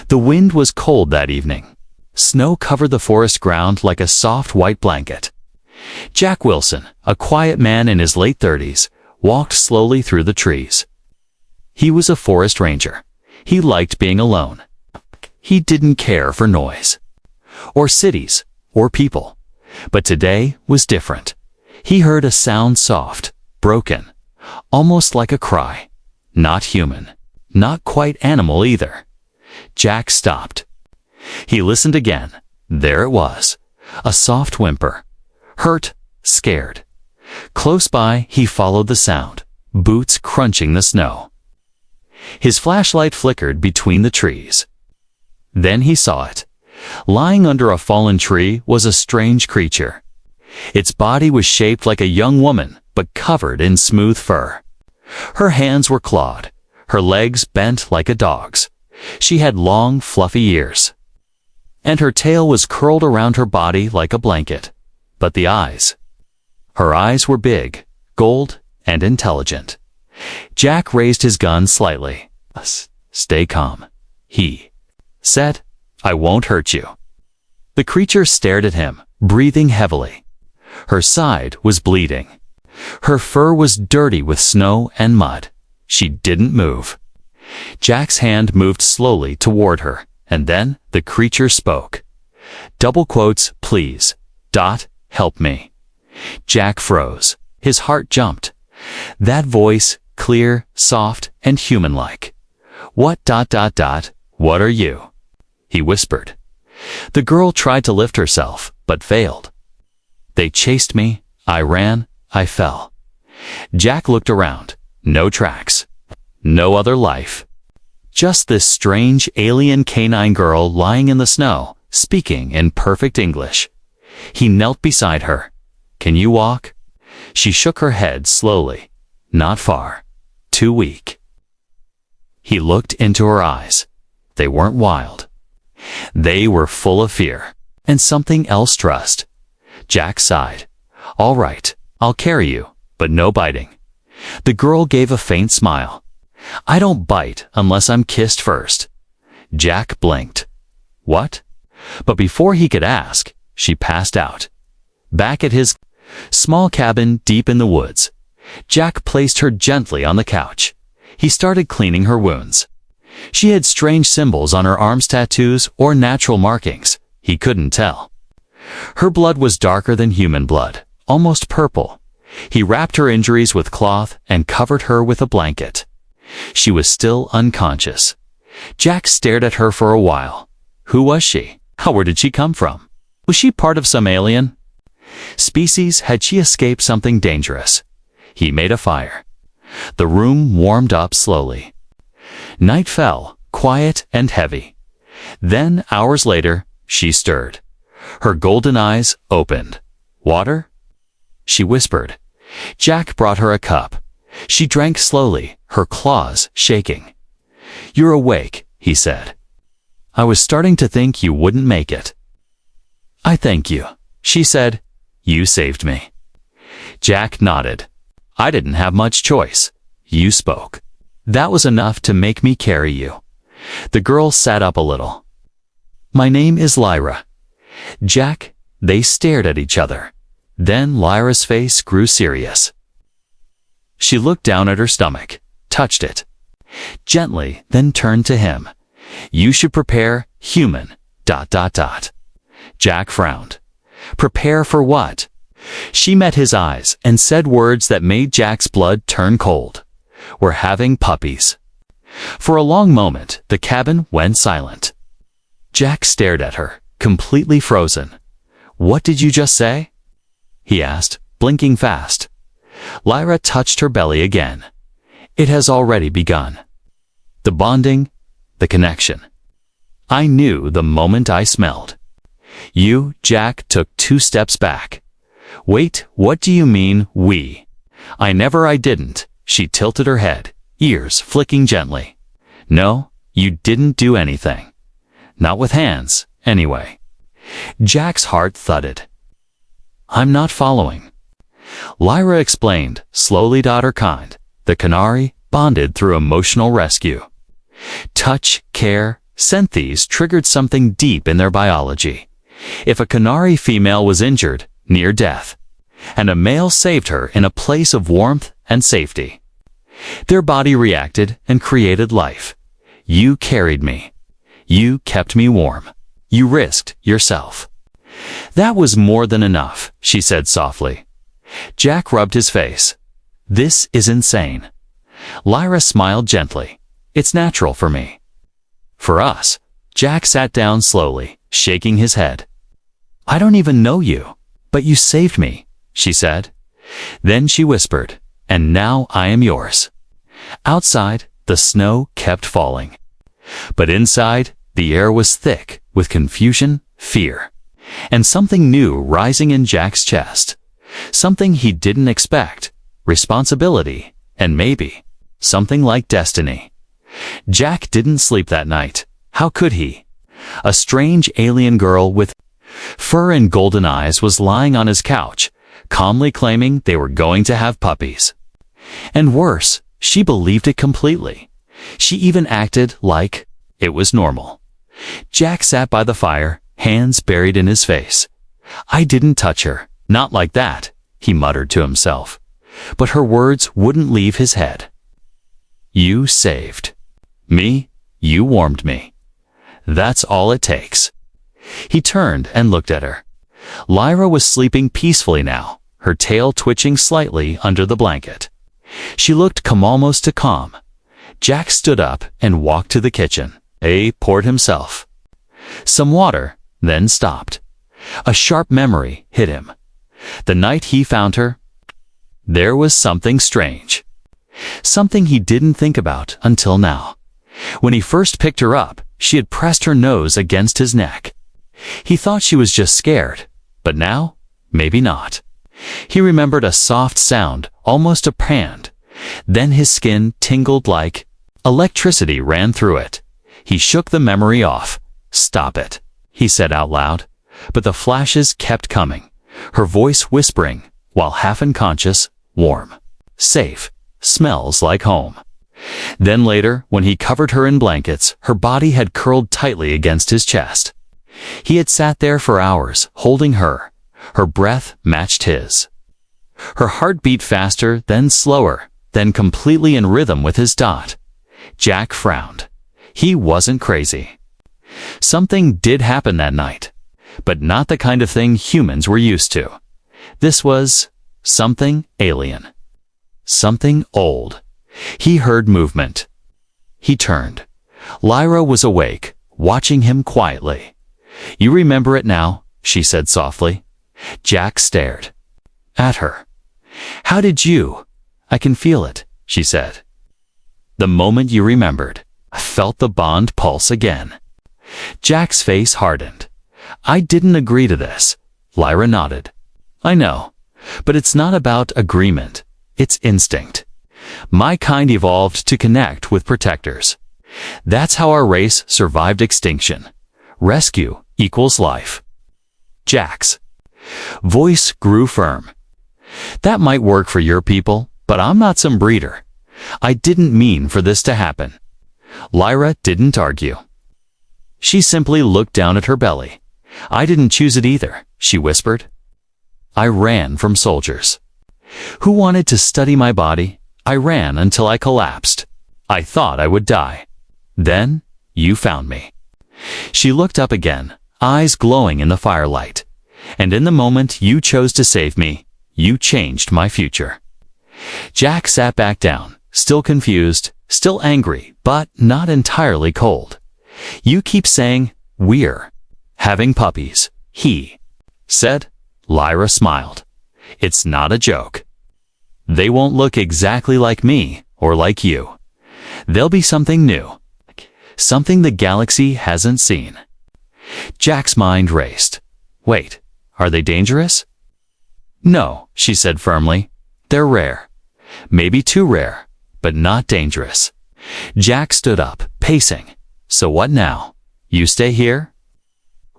The wind was cold that evening. Snow covered the forest ground like a soft white blanket. Jack Wilson, a quiet man in his late 30s, walked slowly through the trees. He was a forest ranger. He liked being alone. He didn't care for noise, or cities, or people. But today was different. He heard a sound soft, broken, almost like a cry. Not human, not quite animal either. Jack stopped. He listened again. There it was, a soft whimper. Hurt, scared. Close by, he followed the sound, boots crunching the snow. His flashlight flickered between the trees. Then he saw it. Lying under a fallen tree was a strange creature. Its body was shaped like a young woman, but covered in smooth fur. Her hands were clawed, her legs bent like a dog's. She had long, fluffy ears. And her tail was curled around her body like a blanket. But the eyes. Her eyes were big, gold, and intelligent. Jack raised his gun slightly. "Stay calm," he said. "I won't hurt you." The creature stared at him, breathing heavily. Her side was bleeding. Her fur was dirty with snow and mud. She didn't move. Jack's hand moved slowly toward her, and then the creature spoke. Double quotes, "Please. Help me." Jack froze. His heart jumped. That voice, clear, soft, and human-like. What are you?" he whispered. The girl tried to lift herself, but failed. "They chased me. I ran. I fell." Jack looked around. No tracks. No other life. Just this strange alien canine girl lying in the snow, speaking in perfect English. He knelt beside her. "Can you walk?" She shook her head slowly. "Not far. Too weak." He looked into her eyes. They weren't wild. They were full of fear, and something else, trust. Jack sighed. "All right, I'll carry you, but no biting." The girl gave a faint smile. "I don't bite unless I'm kissed first." Jack blinked. "What?" But before he could ask, she passed out. Back at his small cabin deep in the woods, Jack placed her gently on the couch. He started cleaning her wounds. She had strange symbols on her arms, tattoos or natural markings. He couldn't tell. Her blood was darker than human blood, almost purple. He wrapped her injuries with cloth and covered her with a blanket. She was still unconscious. Jack stared at her for a while. Who was she? Where did she come from? Was she part of some alien species? Had she escaped something dangerous? He made a fire. The room warmed up slowly. Night fell, quiet and heavy. Then, hours later, she stirred. Her golden eyes opened. "Water?" she whispered. Jack brought her a cup. She drank slowly, her claws shaking. "You're awake," he said. "I was starting to think you wouldn't make it." "I thank you," she said. "You saved me." Jack nodded. "I didn't have much choice. You spoke. That was enough to make me carry you." The girl sat up a little. "My name is Lyra." Jack, they stared at each other. Then Lyra's face grew serious. She looked down at her stomach, touched it. Gently, then turned to him. "You should prepare, human, ... Jack frowned. Prepare for what? She met his eyes and said words that made Jack's blood turn cold. "We're having puppies." For a long moment, the cabin went silent. Jack stared at her, completely frozen. "What did you just say?" he asked, blinking fast. Lyra touched her belly again. "It has already begun. The bonding, the connection. I knew the moment I smelled." Jack took 2 steps back. "Wait, what do you mean, we?" I didn't." She tilted her head, ears flicking gently. "No, you didn't do anything. Not with hands, anyway." Jack's heart thudded. "I'm not following." Lyra explained, slowly. Her kind, the canary, bonded through emotional rescue. Touch, care, Synthes triggered something deep in their biology. If a canary female was injured, near death, and a male saved her in a place of warmth and safety, their body reacted and created life. You carried me. You kept me warm. You risked yourself. That was more than enough, she said softly. Jack rubbed his face. This is insane. Lyra smiled gently. It's natural for me. For us. Jack sat down slowly, shaking his head. I don't even know you, but you saved me, she said. Then she whispered, and now I am yours. Outside, the snow kept falling. But inside, the air was thick with confusion, fear, and something new rising in Jack's chest. Something he didn't expect. Responsibility, and maybe something like destiny. Jack didn't sleep that night. How could he? A strange alien girl with fur and golden eyes was lying on his couch, calmly claiming they were going to have puppies. And worse, she believed it completely. She even acted like it was normal. Jack sat by the fire, hands buried in his face. I didn't touch her. Not like that, he muttered to himself. But her words wouldn't leave his head. You saved me. You warmed me. That's all it takes. He turned and looked at her. Lyra was sleeping peacefully now, her tail twitching slightly under the blanket. She looked almost to calm. Jack stood up and walked to the kitchen. He poured himself some water, then stopped. A sharp memory hit him. The night he found her, there was something strange. Something he didn't think about until now. When he first picked her up, she had pressed her nose against his neck. He thought she was just scared, but now, maybe not. He remembered a soft sound, almost a pand. Then his skin tingled like electricity ran through it. He shook the memory off. Stop it, he said out loud. But the flashes kept coming, her voice whispering, while half unconscious, warm, safe, smells like home. Then later, when he covered her in blankets, her body had curled tightly against his chest. He had sat there for hours, holding her. Her breath matched his. Her heart beat faster, then slower, then completely in rhythm with his dot. Jack frowned. He wasn't crazy. Something did happen that night, but not the kind of thing humans were used to. This was something alien. Something old. He heard movement. He turned. Lyra was awake, watching him quietly. You remember it now, she said softly. Jack stared at her. How did you? I can feel it, she said. The moment you remembered, I felt the bond pulse again. Jack's face hardened. I didn't agree to this. Lyra nodded. I know, but it's not about agreement. It's instinct. My kind evolved to connect with protectors. That's how our race survived extinction. Rescue equals life. Jack's voice grew firm. That might work for your people, but I'm not some breeder. I didn't mean for this to happen. Lyra didn't argue. She simply looked down at her belly. I didn't choose it either, she whispered. I ran from soldiers who wanted to study my body. I ran until I collapsed. I thought I would die. Then you found me. She looked up again, eyes glowing in the firelight. And in the moment you chose to save me, you changed my future. Jack sat back down, still confused, still angry, but not entirely cold. You keep saying, we're having puppies, he said. Lyra smiled. It's not a joke. They won't look exactly like me or like you. They'll be something new, something the galaxy hasn't seen. Jack's mind raced. Wait, are they dangerous? No, she said firmly. They're rare. Maybe too rare, but not dangerous. Jack stood up, pacing. So what now? You stay here?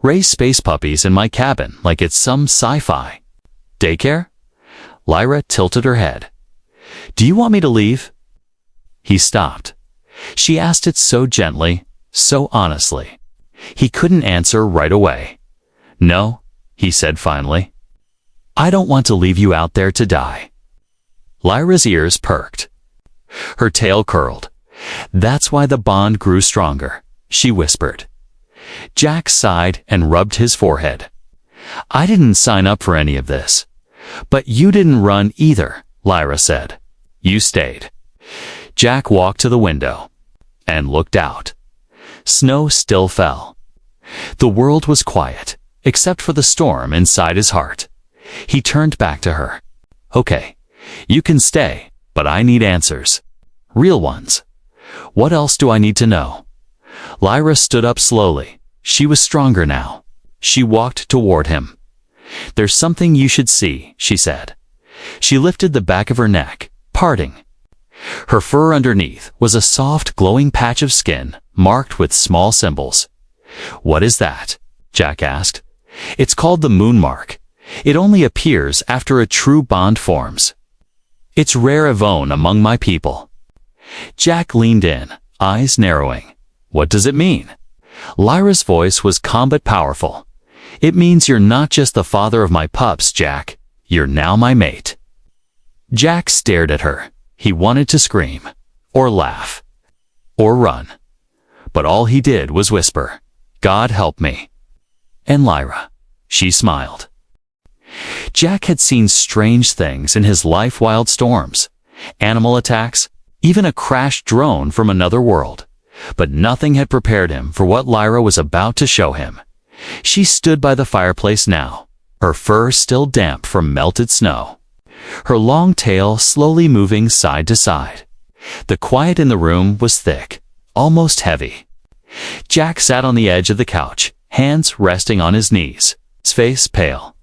Raise space puppies in my cabin like it's some sci-fi. Daycare? Lyra tilted her head. Do you want me to leave? He stopped. She asked it so gently, so honestly. He couldn't answer right away. "No," he said finally. "I don't want to leave you out there to die." Lyra's ears perked. Her tail curled. "That's why the bond grew stronger," she whispered. Jack sighed and rubbed his forehead. "I didn't sign up for any of this." "But you didn't run either," Lyra said. "You stayed." Jack walked to the window and looked out. Snow still fell. The world was quiet, except for the storm inside his heart. He turned back to her. "Okay, you can stay, but I need answers. Real ones. What else do I need to know?" Lyra stood up slowly. She was stronger now. She walked toward him. "There's something you should see," she said. She lifted the back of her neck, parting. Her fur underneath was a soft, glowing patch of skin marked with small symbols. "What is that?" Jack asked. "It's called the moon mark. It only appears after a true bond forms. It's rare evone among my people." Jack leaned in, eyes narrowing. "What does it mean?" Lyra's voice was calm but powerful. "It means you're not just the father of my pups, Jack. You're now my mate." Jack stared at her. He wanted to scream, or laugh, or run. But all he did was whisper, "God help me." "And Lyra." She smiled. Jack had seen strange things in his life: wild storms, animal attacks, even a crashed drone from another world. But nothing had prepared him for what Lyra was about to show him. She stood by the fireplace now, her fur still damp from melted snow, her long tail slowly moving side to side. The quiet in the room was thick, almost heavy. Jack sat on the edge of the couch, hands resting on his knees, his face pale.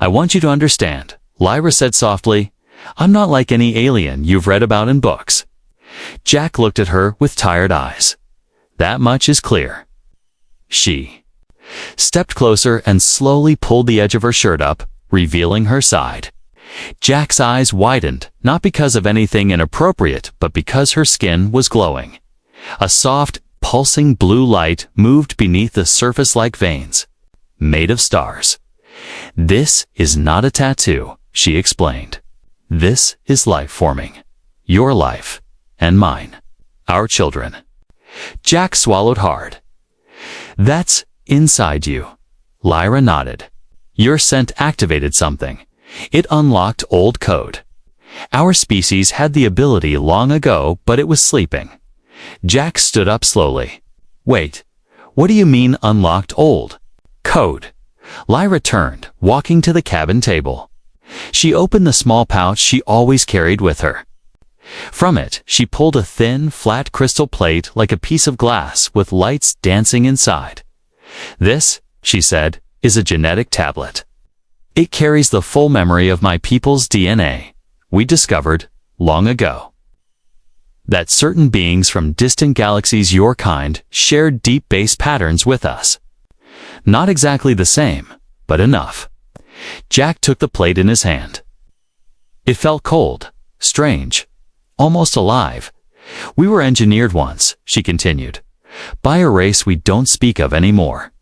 "I want you to understand," Lyra said softly. "I'm not like any alien you've read about in books." Jack looked at her with tired eyes. "That much is clear." She stepped closer and slowly pulled the edge of her shirt up, revealing her side. Jack's eyes widened, not because of anything inappropriate, but because her skin was glowing. A soft, pulsing blue light moved beneath the surface like veins, made of stars. "This is not a tattoo," she explained. "This is life forming. Your life. And mine. Our children." Jack swallowed hard. "That's inside you." Lyra nodded. "Your scent activated something. It unlocked old code. Our species had the ability long ago, but it was sleeping." Jack stood up slowly. "Wait, what do you mean unlocked old code?" Lyra turned, walking to the cabin table. She opened the small pouch she always carried with her. From it, she pulled a thin, flat crystal plate like a piece of glass with lights dancing inside. "This," she said, "is a genetic tablet. It carries the full memory of my people's DNA. We discovered, long ago, that certain beings from distant galaxies your kind shared deep base patterns with us. Not exactly the same, but enough." Jack took the plate in his hand. It felt cold, strange, almost alive. "We were engineered once," she continued, "by a race we don't speak of anymore.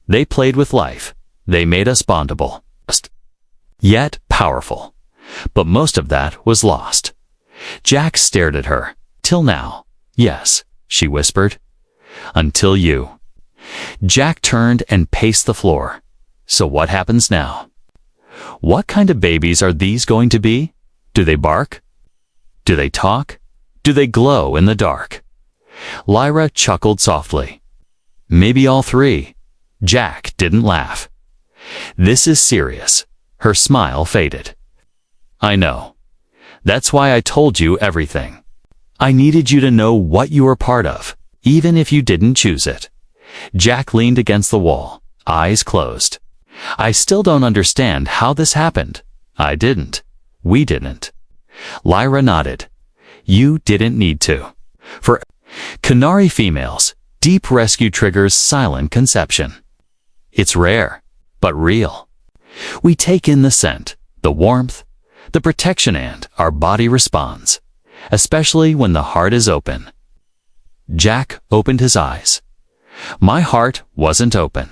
They played with life. They made us bondable, yet powerful. But most of that was lost." Jack stared at her. "Till now." "Yes," she whispered. "Until you." Jack turned and paced the floor. "So what happens now? What kind of babies are these going to be? Do they bark? Do they talk? Do they glow in the dark?" Lyra chuckled softly. "Maybe all three." Jack didn't laugh. "This is serious." Her smile faded. "I know. That's why I told you everything. I needed you to know what you were part of, even if you didn't choose it." Jack leaned against the wall, eyes closed. "I still don't understand how this happened." "I didn't. We didn't." Lyra nodded. "You didn't need to. For Canary females, deep rescue triggers silent conception. It's rare, but real. We take in the scent, the warmth, the protection, and our body responds, especially when the heart is open." Jack opened his eyes. My heart wasn't open.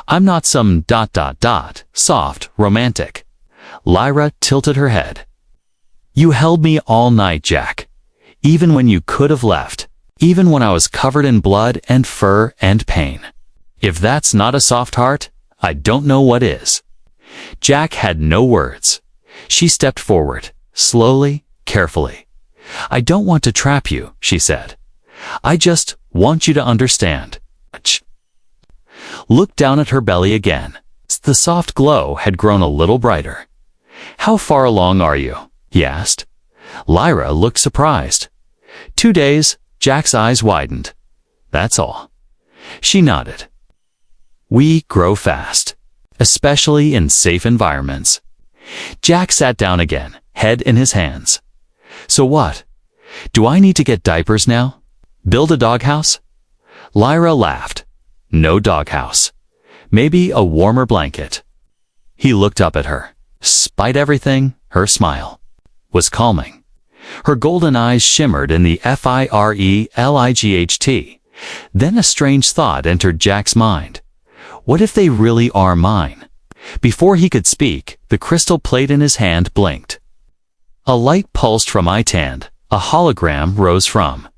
I'm not some ... soft romantic. Lyra tilted her head. You held me all night, Jack. Even when you could have left. Even when I was covered in blood and fur and pain. If that's not a soft heart, I don't know what is. Jack had no words. She stepped forward, slowly, carefully. I don't want to trap you, she said. I just want you to understand. Looked down at her belly again. The soft glow had grown a little brighter. How far along are you? He asked. Lyra looked surprised. 2 days. Jack's eyes widened. That's all. She nodded. We grow fast, especially in safe environments. Jack sat down again, head in his hands. So what? Do I need to get diapers now? Build a doghouse? Lyra laughed. No doghouse. Maybe a warmer blanket. He looked up at her. Despite everything, her smile was calming. Her golden eyes shimmered in the firelight. Then a strange thought entered Jack's mind. What if they really are mine? Before he could speak, the crystal plate in his hand blinked. A light pulsed from eye tand. A hologram rose from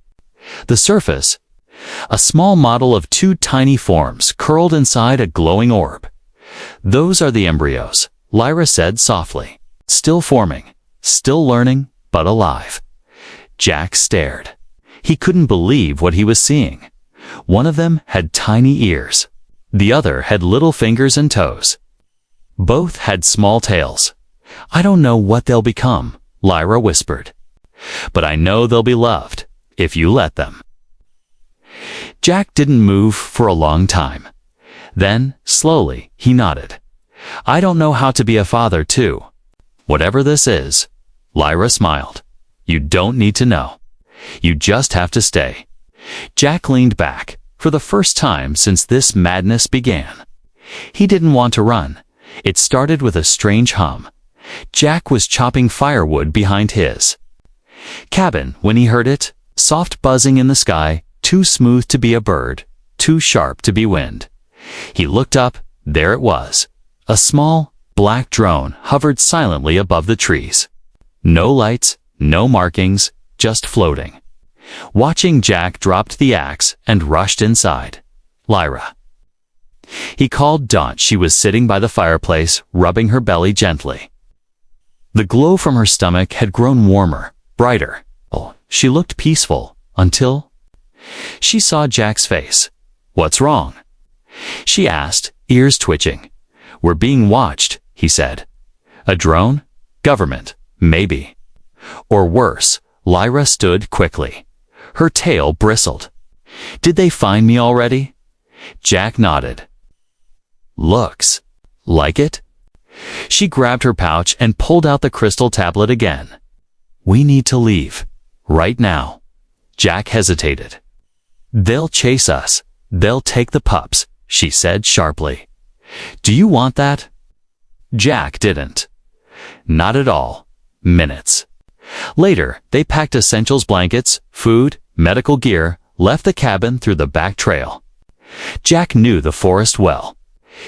the surface. A small model of 2 tiny forms curled inside a glowing orb. Those are the embryos, Lyra said softly. Still forming, still learning, but alive. Jack stared. He couldn't believe what he was seeing. One of them had tiny ears. The other had little fingers and toes. Both had small tails. I don't know what they'll become, Lyra whispered. But I know they'll be loved, if you let them. Jack didn't move for a long time. Then, slowly, he nodded. I don't know how to be a father, too. Whatever this is, Lyra smiled. You don't need to know. You just have to stay. Jack leaned back, for the first time since this madness began. He didn't want to run. It started with a strange hum. Jack was chopping firewood behind his cabin when he heard it, soft buzzing in the sky, too smooth to be a bird, too sharp to be wind. He looked up, there it was. A small, black drone hovered silently above the trees. No lights, no markings, just floating. Watching, Jack dropped the axe and rushed inside. Lyra. He called Dot. She was sitting by the fireplace, rubbing her belly gently. The glow from her stomach had grown warmer, brighter. She looked peaceful, until she saw Jack's face. What's wrong? She asked, ears twitching. We're being watched, he said. A drone? Government, maybe. Or worse. Lyra stood quickly. Her tail bristled. Did they find me already? Jack nodded. Looks like it. She grabbed her pouch and pulled out the crystal tablet again. We need to leave. Right now. Jack hesitated. They'll chase us. They'll take the pups, she said sharply. Do you want that? Jack didn't. Not at all. Minutes. Later, they packed essentials, blankets, food, medical gear, left the cabin through the back trail. Jack knew the forest well.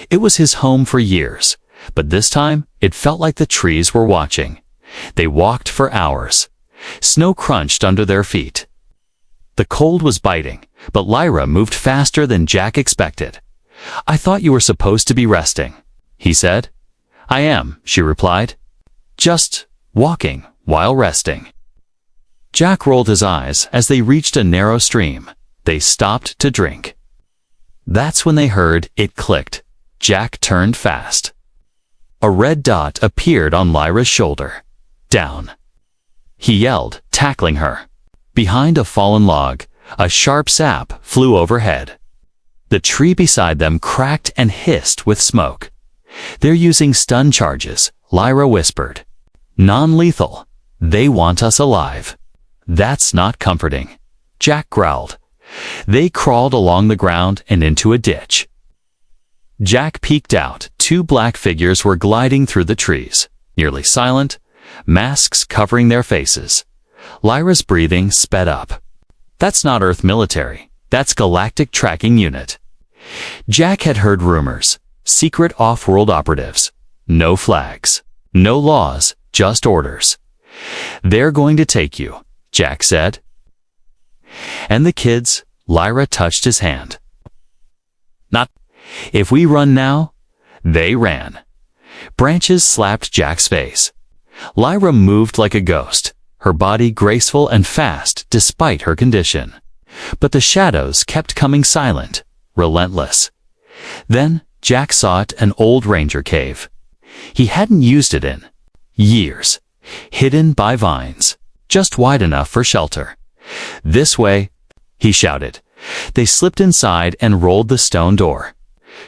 It was his home for years, but this time it felt like the trees were watching. They walked for hours. Snow crunched under their feet. The cold was biting, but Lyra moved faster than Jack expected. I thought you were supposed to be resting, he said. I am, she replied. Just walking while resting. Jack rolled his eyes as they reached a narrow stream. They stopped to drink. That's when they heard it clicked. Jack turned fast. A red dot appeared on Lyra's shoulder. Down. He yelled, tackling her. Behind a fallen log, a sharp sap flew overhead. The tree beside them cracked and hissed with smoke. They're using stun charges, Lyra whispered. Non-lethal. They want us alive. That's not comforting. Jack growled. They crawled along the ground and into a ditch. Jack peeked out. 2 black figures were gliding through the trees, nearly silent, masks covering their faces. Lyra's breathing sped up. That's not Earth military, That's Galactic Tracking Unit. Jack had heard rumors. Secret off-world operatives. No flags. No laws, just orders. They're going to take you, Jack said. And the kids, Lyra touched his hand. Not. If we run now, they ran. Branches slapped Jack's face. Lyra moved like a ghost, her body graceful and fast despite her condition. But the shadows kept coming silent, relentless. Then Jack sought an old ranger cave. He hadn't used it in years, hidden by vines, just wide enough for shelter. This way, he shouted. They slipped inside and rolled the stone door.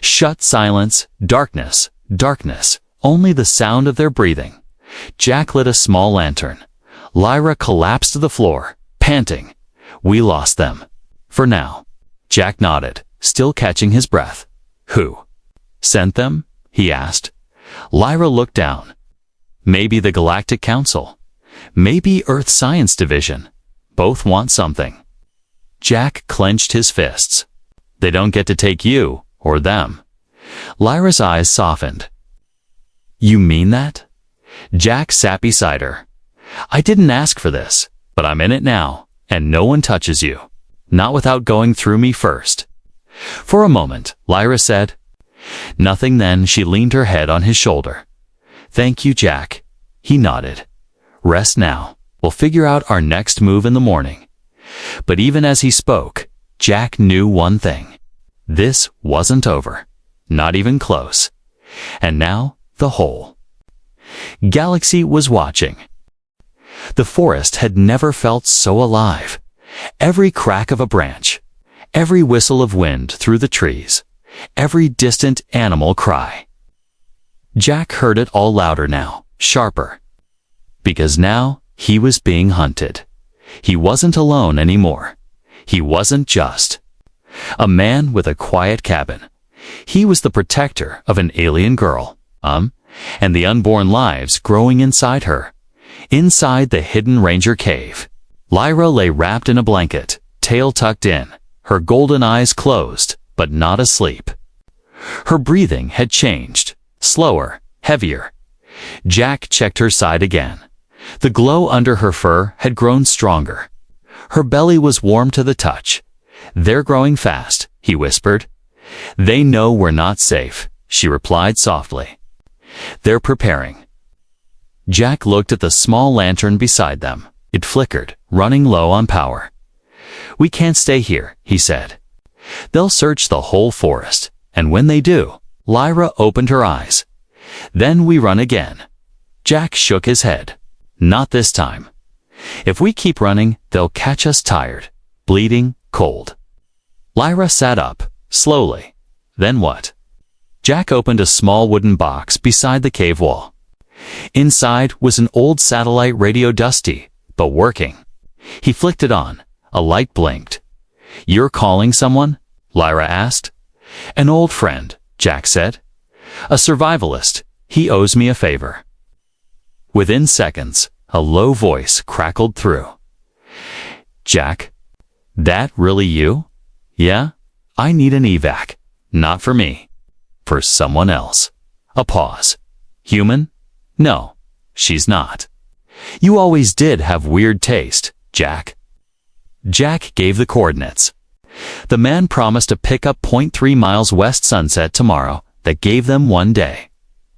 Shut silence, darkness, darkness, only the sound of their breathing. Jack lit a small lantern. Lyra collapsed to the floor, panting. We lost them. For now. Jack nodded, still catching his breath. Who sent them? He asked. Lyra looked down. Maybe the Galactic Council. Maybe Earth Science Division. Both want something. Jack clenched his fists. They don't get to take you, or them. Lyra's eyes softened. You mean that? Jack sat beside her. I didn't ask for this, but I'm in it now, and no one touches you. Not without going through me first. For a moment, Lyra said. Nothing then. She leaned her head on his shoulder. Thank you, Jack. He nodded. Rest now. We'll figure out our next move in the morning. But even as he spoke, Jack knew one thing. This wasn't over. Not even close. And now, the whole galaxy was watching. The forest had never felt so alive. Every crack of a branch, every whistle of wind through the trees, every distant animal cry. Jack heard it all louder now, sharper. Because now he was being hunted. He wasn't alone anymore. He wasn't just a man with a quiet cabin. He was the protector of an alien girl, and the unborn lives growing inside her. Inside the hidden ranger cave, Lyra lay wrapped in a blanket, tail tucked in, her golden eyes closed, but not asleep. Her breathing had changed, slower, heavier. Jack checked her side again. The glow under her fur had grown stronger. Her belly was warm to the touch. They're growing fast, he whispered. They know we're not safe, she replied softly. They're preparing. Jack looked at the small lantern beside them. It flickered, running low on power. We can't stay here, he said. They'll search the whole forest, and when they do, Lyra opened her eyes. Then we run again. Jack shook his head. Not this time. If we keep running, they'll catch us tired, bleeding, cold. Lyra sat up, slowly. Then what? Jack opened a small wooden box beside the cave wall. Inside was an old satellite radio, dusty, but working. He flicked it on. A light blinked. You're calling someone? Lyra asked. An old friend, Jack said. A survivalist. He owes me a favor. Within seconds, a low voice crackled through. Jack, that really you? Yeah? I need an evac. Not for me. For someone else. A pause. Human? No, she's not. You always did have weird taste, Jack. Jack gave the coordinates. The man promised to pick up 0.3 miles west sunset tomorrow that gave them one day.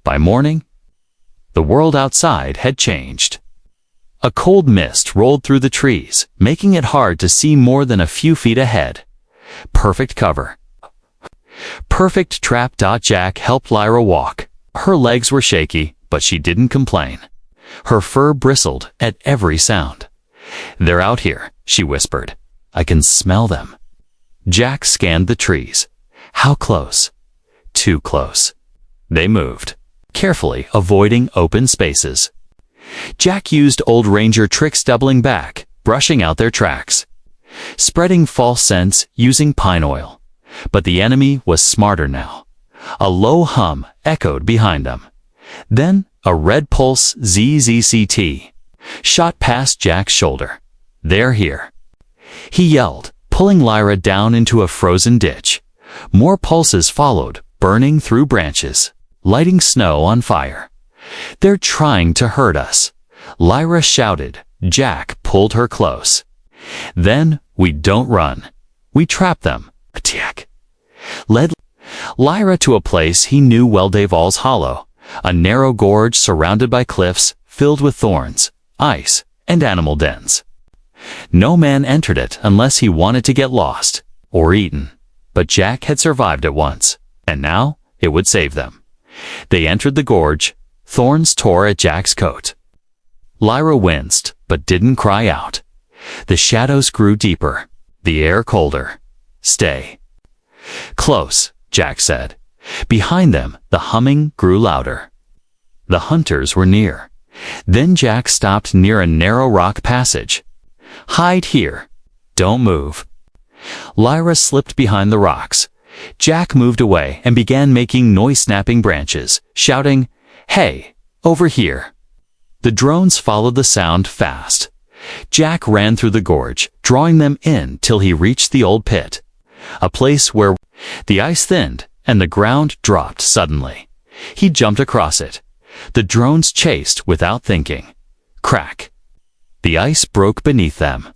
By morning, the world outside had changed. A cold mist rolled through the trees, making it hard to see more than a few feet ahead. Perfect cover. Perfect trap. Jack helped Lyra walk. Her legs were shaky, but she didn't complain. Her fur bristled at every sound. They're out here, she whispered. I can smell them. Jack scanned the trees. How close? Too close. They moved, carefully avoiding open spaces. Jack used old ranger tricks, doubling back, brushing out their tracks, spreading false scents using pine oil. But the enemy was smarter now. A low hum echoed behind them. Then a red pulse ZZCT shot past Jack's shoulder. They're here. He yelled, pulling Lyra down into a frozen ditch. More pulses followed, burning through branches, lighting Snow on fire. "They're trying to hurt us," Lyra shouted. Jack pulled her close. "Then we don't run. We trap them." Jack led Lyra to a place he knew well, Daval's Hollow, a narrow gorge surrounded by cliffs filled with thorns, ice, and animal dens. No man entered it unless he wanted to get lost or eaten, but Jack had survived it once, and now it would save them. They entered the gorge. Thorns tore at Jack's coat. Lyra winced, but didn't cry out. The shadows grew deeper, the air colder. "Stay close," Jack said. Behind them, the humming grew louder. The hunters were near. Then Jack stopped near a narrow rock passage. "Hide here. Don't move." Lyra slipped behind the rocks. Jack moved away and began making noise-snapping branches, shouting, "Hey, over here." The drones followed the sound fast. Jack ran through the gorge, drawing them in till he reached the old pit, a place where the ice thinned and the ground dropped suddenly. He jumped across it. The drones chased without thinking. Crack! The ice broke beneath them.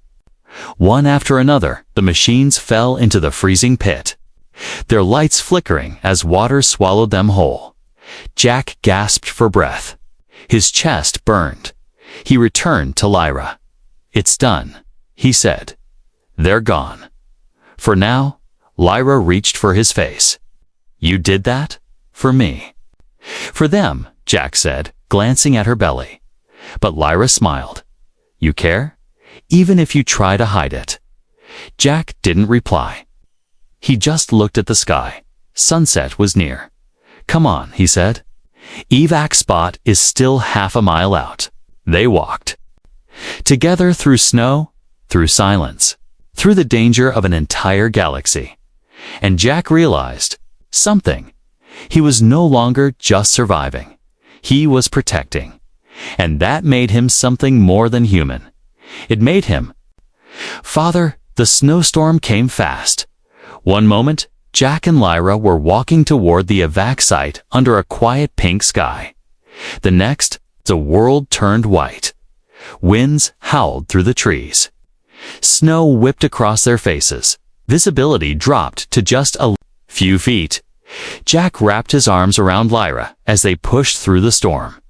One after another, the machines fell into the freezing pit, their lights flickering as water swallowed them whole. Jack gasped for breath. His chest burned. He returned to Lyra. "It's done," he said. "They're gone. For now." Lyra reached for his face. "You did that? For me." "For them," Jack said, glancing at her belly. But Lyra smiled. "You care? Even if you try to hide it." Jack didn't reply. He just looked at the sky. Sunset was near. "Come on," he said. "Evac spot is still half a mile out." They walked together through snow, through silence, through the danger of an entire galaxy. And Jack realized something. He was no longer just surviving. He was protecting. And that made him something more than human. It made him. "Father," the snowstorm came fast. One moment, Jack and Lyra were walking toward the evac site under a quiet pink sky. The next, the world turned white. Winds howled through the trees. Snow whipped across their faces. Visibility dropped to just a few feet. Jack wrapped his arms around Lyra as they pushed through the storm.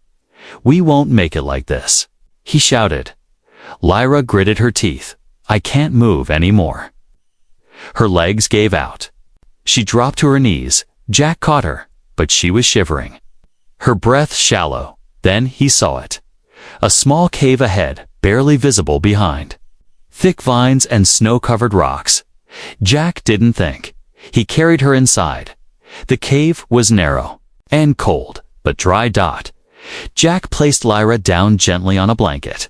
"We won't make it like this," he shouted. Lyra gritted her teeth. "I can't move anymore." Her legs gave out. She dropped to her knees. Jack caught her, but she was shivering. Her breath shallow. Then he saw it. A small cave ahead, barely visible behind. Thick vines and snow-covered rocks. Jack didn't think. He carried her inside. The cave was narrow and cold, but dry. Jack placed Lyra down gently on a blanket.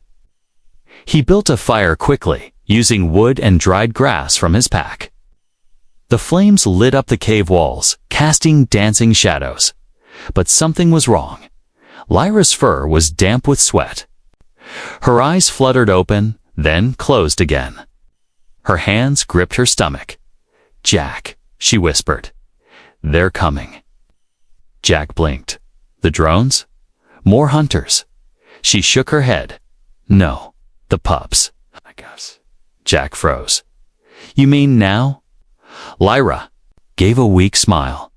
He built a fire quickly, using wood and dried grass from his pack. The flames lit up the cave walls, casting dancing shadows. But something was wrong. Lyra's fur was damp with sweat. Her eyes fluttered open, then closed again. Her hands gripped her stomach. "Jack," she whispered. "They're coming." Jack blinked. "The drones? More hunters?" She shook her head. "No, the pups." I guess. Jack froze. "You mean now?" Lyra gave a weak smile.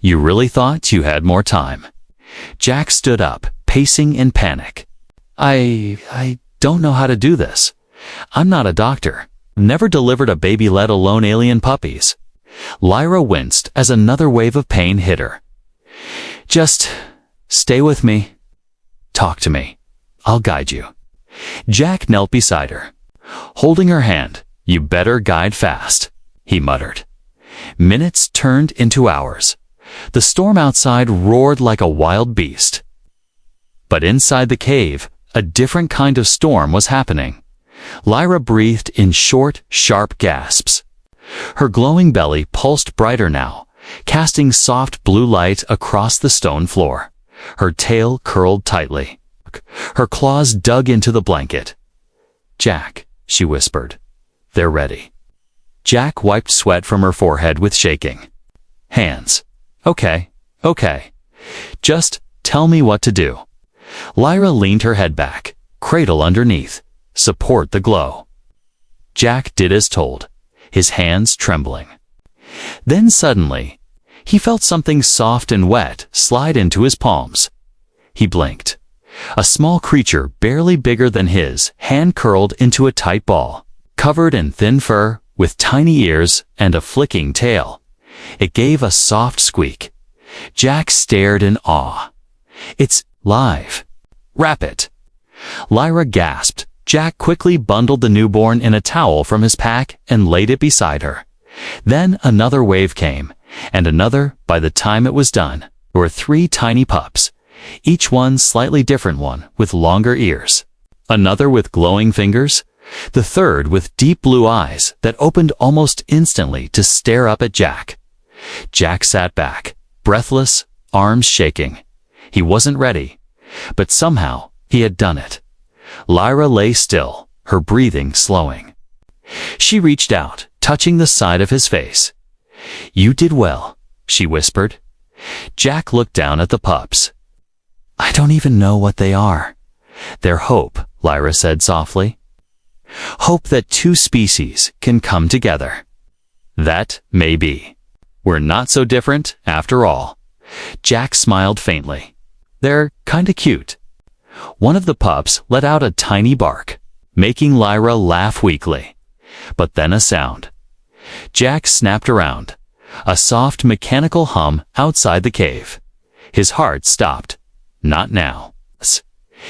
"You really thought you had more time?" Jack stood up, pacing in panic. I don't know how to do this. I'm not a doctor. Never delivered a baby, let alone alien puppies." Lyra winced as another wave of pain hit her. "Just stay with me. Talk to me. I'll guide you." Jack knelt beside her, holding her hand. "You better guide fast," he muttered. Minutes turned into hours. The storm outside roared like a wild beast. But inside the cave, a different kind of storm was happening. Lyra breathed in short, sharp gasps. Her glowing belly pulsed brighter now, casting soft blue light across the stone floor. Her tail curled tightly. Her claws dug into the blanket. "Jack," she whispered. "They're ready." Jack wiped sweat from her forehead with shaking hands. Okay. Just tell me what to do. Lyra leaned her head back, cradle underneath, support the glow. Jack did as told, his hands trembling. Then suddenly, he felt something soft and wet slide into his palms. He blinked. A small creature barely bigger than his hand curled into a tight ball, covered in thin fur, with tiny ears and a flicking tail. It gave a soft squeak. Jack stared in awe. It's live. Wrap it. Lyra gasped. Jack quickly bundled the newborn in a towel from his pack and laid it beside her. Then another wave came, and another. By the time it was done, there were 3 tiny pups, each one slightly different, one with longer ears, another with glowing fingers, the third with deep blue eyes that opened almost instantly to stare up at Jack. Jack sat back, breathless, arms shaking. He wasn't ready, but somehow he had done it. Lyra lay still, her breathing slowing. She reached out, touching the side of his face. "You did well," she whispered. Jack looked down at the pups. "I don't even know what they are." "They're hope," Lyra said softly. "Hope that 2 species can come together." "That may be. We're not so different, after all." Jack smiled faintly. "They're kinda cute." One of the pups let out a tiny bark, making Lyra laugh weakly. But then a sound. Jack snapped around. A soft mechanical hum outside the cave. His heart stopped. "Not now."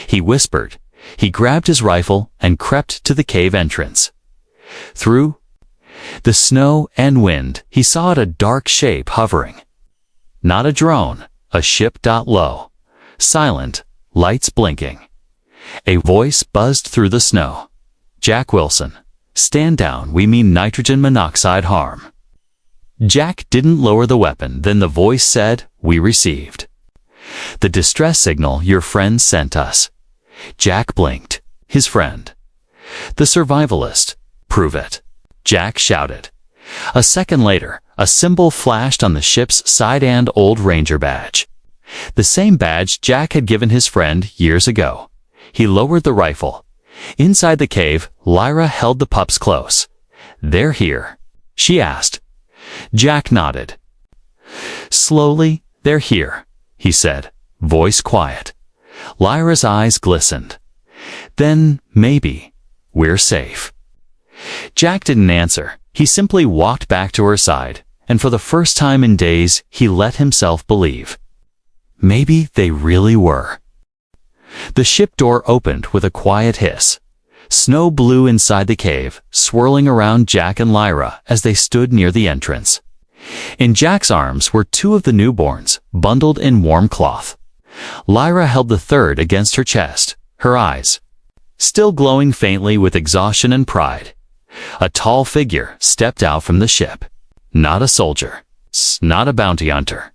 He whispered. He grabbed his rifle and crept to the cave entrance. Through the snow and wind, he saw a dark shape hovering. Not a drone, a ship. Low, silent, lights blinking. A voice buzzed through the snow. "Jack Wilson, stand down, we mean nitrogen monoxide harm." Jack didn't lower the weapon. Then the voice said, "We received the distress signal your friend sent us." Jack blinked. His friend. "The survivalist. Prove it." Jack shouted. A second later, a symbol flashed on the ship's side and old ranger badge. The same badge Jack had given his friend years ago. He lowered the rifle. Inside the cave, Lyra held the pups close. "They're here?" she asked. Jack nodded. "Slowly, they're here," he said, voice quiet. Lyra's eyes glistened. "Then, maybe, we're safe." Jack didn't answer. He simply walked back to her side, and for the first time in days, he let himself believe. Maybe they really were. The ship door opened with a quiet hiss. Snow blew inside the cave, swirling around Jack and Lyra as they stood near the entrance. In Jack's arms were 2 of the newborns, bundled in warm cloth. Lyra held the third against her chest, her eyes still glowing faintly with exhaustion and pride. A tall figure stepped out from the ship. Not a soldier, not a bounty hunter.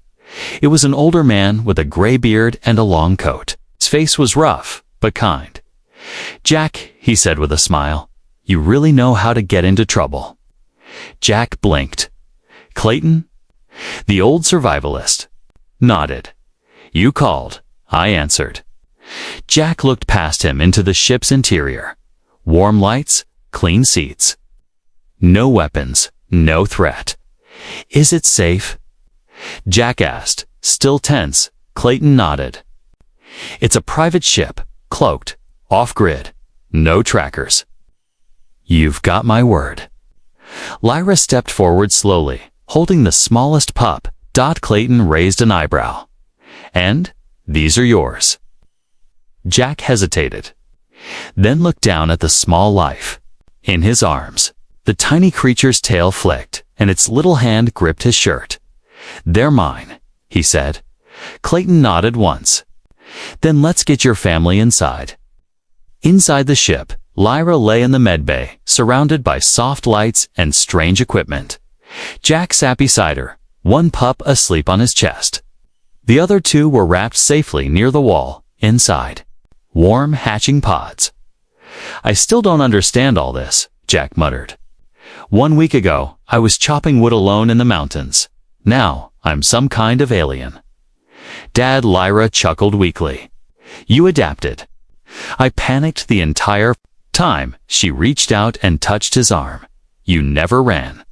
It was an older man with a gray beard and a long coat. His face was rough, but kind. "Jack," he said with a smile, "you really know how to get into trouble." Jack blinked. "Clayton?" The old survivalist nodded. "You called," I answered. Jack looked past him into the ship's interior. Warm lights, clean seats. No weapons, no threat. "Is it safe?" Jack asked, still tense. Clayton nodded. "It's a private ship, cloaked, off-grid, no trackers." "You've got my word." Lyra stepped forward slowly, holding the smallest pup. Clayton raised an eyebrow. "And these are yours." Jack hesitated, then looked down at the small life. In his arms, the tiny creature's tail flicked, and its little hand gripped his shirt. "They're mine," he said. Clayton nodded once. "Then let's get your family inside." Inside the ship, Lyra lay in the medbay, surrounded by soft lights and strange equipment. Jack sat beside her, one pup asleep on his chest. The other 2 were wrapped safely near the wall, inside. Warm, hatching pods. "I still don't understand all this," Jack muttered. 1 week ago, I was chopping wood alone in the mountains. Now, I'm some kind of alien. Dad, Lyra chuckled weakly. You adapted. I panicked the entire time. She reached out and touched his arm. You never ran.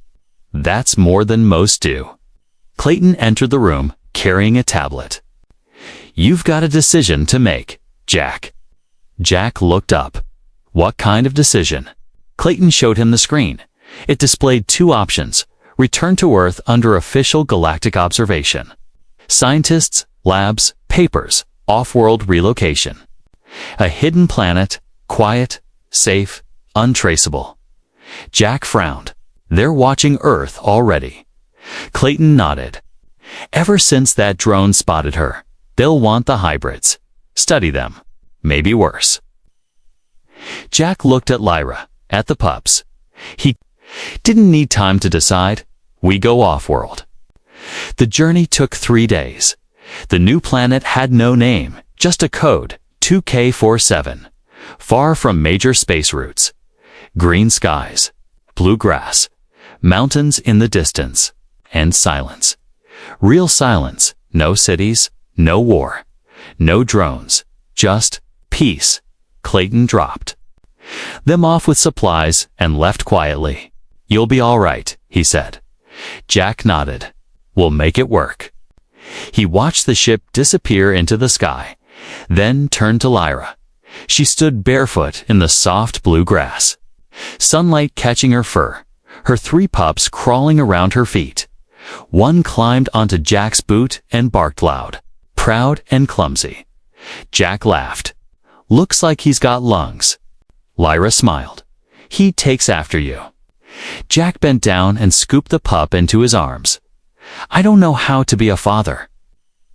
That's more than most do. Clayton entered the room, carrying a tablet. You've got a decision to make, Jack. Jack looked up. What kind of decision? Clayton showed him the screen. It displayed 2 options. Return to Earth under official galactic observation. Scientists, labs, papers, off-world relocation. A hidden planet, quiet, safe, untraceable. Jack frowned. They're watching Earth already. Clayton nodded. Ever since that drone spotted her, they'll want the hybrids. Study them. Maybe worse. Jack looked at Lyra, at the pups. He didn't need time to decide. We go off-world. The journey took 3 days. The new planet had no name, just a code, 2K47, far from major space routes. Green skies, blue grass, mountains in the distance, and silence. Real silence, no cities, no war, no drones, just peace. Clayton dropped them off with supplies and left quietly. You'll be all right, he said. Jack nodded. We'll make it work. He watched the ship disappear into the sky, then turned to Lyra. She stood barefoot in the soft blue grass, sunlight catching her fur, her 3 pups crawling around her feet. One climbed onto Jack's boot and barked loud, proud and clumsy. Jack laughed. Looks like he's got lungs. Lyra smiled. He takes after you. Jack bent down and scooped the pup into his arms. I don't know how to be a father.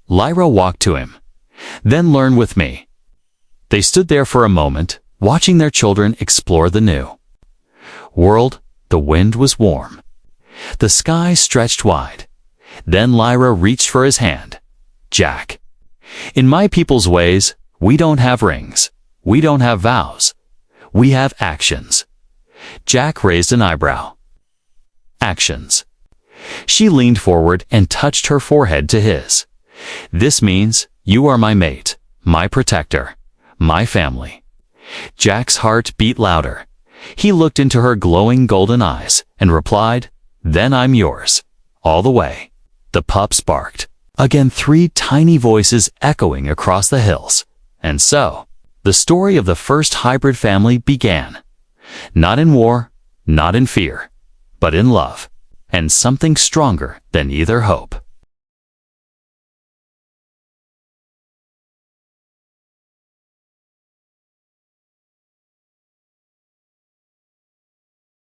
Lyra walked to him. Then learn with me. They stood there for a moment, watching their children explore the new world. The wind was warm. The sky stretched wide. Then Lyra reached for his hand. Jack. In my people's ways, we don't have rings. We don't have vows. We have actions. Jack raised an eyebrow. Actions. She leaned forward and touched her forehead to his. This means you are my mate, my protector, my family. Jack's heart beat louder. He looked into her glowing golden eyes and replied, Then I'm yours. All the way. The pups barked. Again, 3 tiny voices echoing across the hills. And so, the story of the first hybrid family began. Not in war, not in fear, but in love, and something stronger than either hope.